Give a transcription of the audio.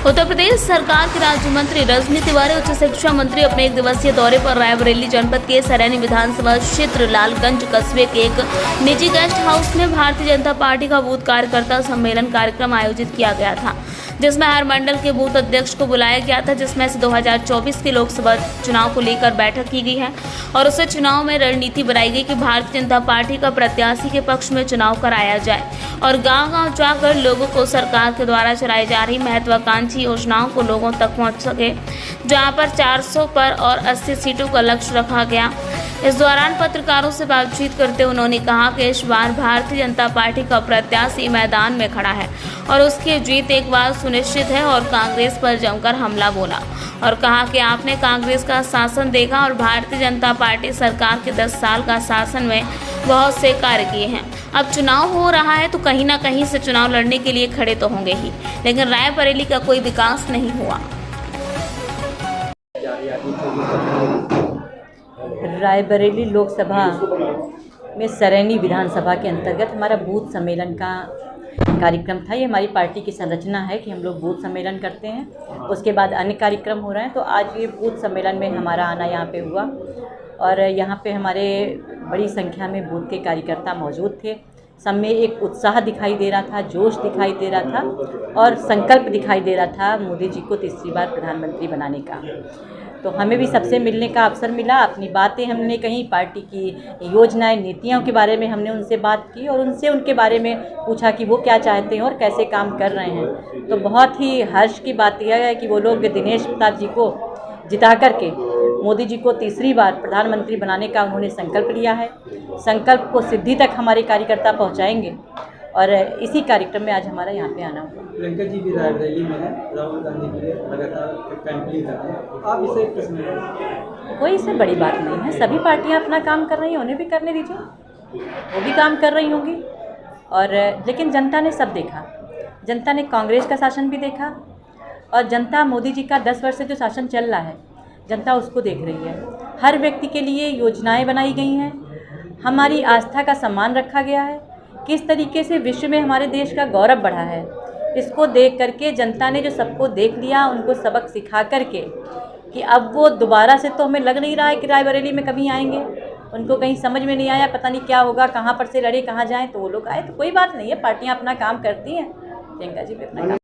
उत्तर प्रदेश सरकार के राज्य मंत्री रजनी तिवारी उच्च शिक्षा मंत्री अपने एक दिवसीय दौरे पर रायबरेली जनपद के सरैनी विधानसभा क्षेत्र लालगंज कस्बे के एक निजी गेस्ट हाउस में भारतीय जनता पार्टी का बूथ कार्यकर्ता सम्मेलन कार्यक्रम आयोजित किया गया था, जिसमें हर मंडल के बूथ अध्यक्ष को बुलाया गया था, जिसमें से 2024 के लोकसभा चुनाव को लेकर बैठक की गई है और उससे चुनाव में रणनीति बनाई गई कि भारतीय जनता पार्टी का प्रत्याशी के पक्ष में चुनाव कराया जाए और गांव-गांव जाकर लोगों को सरकार के द्वारा चलाई जा रही महत्वाकांक्षी योजनाओं को लोगों तक पहुंच सके, जहां पर 400 पर और 80 सीटों का लक्ष्य रखा गया। इस दौरान पत्रकारों से बातचीत करते उन्होंने कहा कि इस बार भारतीय जनता पार्टी का प्रत्याशी मैदान में खड़ा है और उसकी जीत एक बार सुनिश्चित है और कांग्रेस पर जमकर हमला बोला और कहा कि आपने कांग्रेस का शासन देखा और भारतीय जनता पार्टी सरकार के 10 साल का शासन में बहुत से कार्य किए हैं। अब चुनाव हो रहा है तो कहीं ना कहीं से चुनाव लड़ने के लिए खड़े तो होंगे ही, लेकिन रायबरेली का कोई विकास नहीं हुआ। रायबरेली लोकसभा में सरैनी विधानसभा के अंतर्गत हमारा बूथ सम्मेलन का कार्यक्रम था। ये हमारी पार्टी की संरचना है कि हम लोग बूथ सम्मेलन करते हैं, उसके बाद अन्य कार्यक्रम हो रहे हैं। तो आज ये बूथ सम्मेलन में हमारा आना यहाँ पे हुआ और यहाँ पे हमारे बड़ी संख्या में बूथ के कार्यकर्ता मौजूद थे। सब में एक उत्साह दिखाई दे रहा था, जोश दिखाई दे रहा था और संकल्प दिखाई दे रहा था मोदी जी को तीसरी बार प्रधानमंत्री बनाने का। तो हमें भी सबसे मिलने का अवसर मिला, अपनी बातें हमने कहीं, पार्टी की योजनाएं, नीतियों के बारे में हमने उनसे बात की और उनसे उनके बारे में पूछा कि वो क्या चाहते हैं और कैसे काम कर रहे हैं। तो बहुत ही हर्ष की बात यह है कि वो लोग दिनेश प्रताप जी को जिता करके मोदी जी को तीसरी बार प्रधानमंत्री बनाने का उन्होंने संकल्प लिया है। संकल्प को सिद्धि तक हमारे कार्यकर्ता पहुँचाएँगे और इसी कार्यक्रम में आज हमारा यहाँ पे आना हुआ। प्रियंका जी भी रायबरेली में है, राहुल गांधी के लिए लगातार कैंपेनिंग कर रहे हैं, आप इसे किस में? कोई इससे बड़ी बात नहीं है, सभी पार्टियां अपना काम कर रही हैं, उन्हें भी करने दीजिए, वो भी काम कर रही होंगी। और लेकिन जनता ने सब देखा, जनता ने कांग्रेस का शासन भी देखा और जनता मोदी जी का 10 वर्ष से जो शासन चल रहा है, जनता उसको देख रही है। हर व्यक्ति के लिए योजनाएँ बनाई गई हैं, हमारी आस्था का सम्मान रखा गया है, किस तरीके से विश्व में हमारे देश का गौरव बढ़ा है, इसको देख करके जनता ने जो सबको देख लिया, उनको सबक सिखा करके कि अब वो दोबारा से, तो हमें लग नहीं रहा है कि रायबरेली में कभी आएंगे। उनको कहीं समझ में नहीं आया, पता नहीं क्या होगा, कहाँ पर से लड़े कहाँ जाएं, तो वो लोग आए। तो कोई बात नहीं है, पार्टियां अपना काम करती हैं, प्रियंका जी भी अपना काम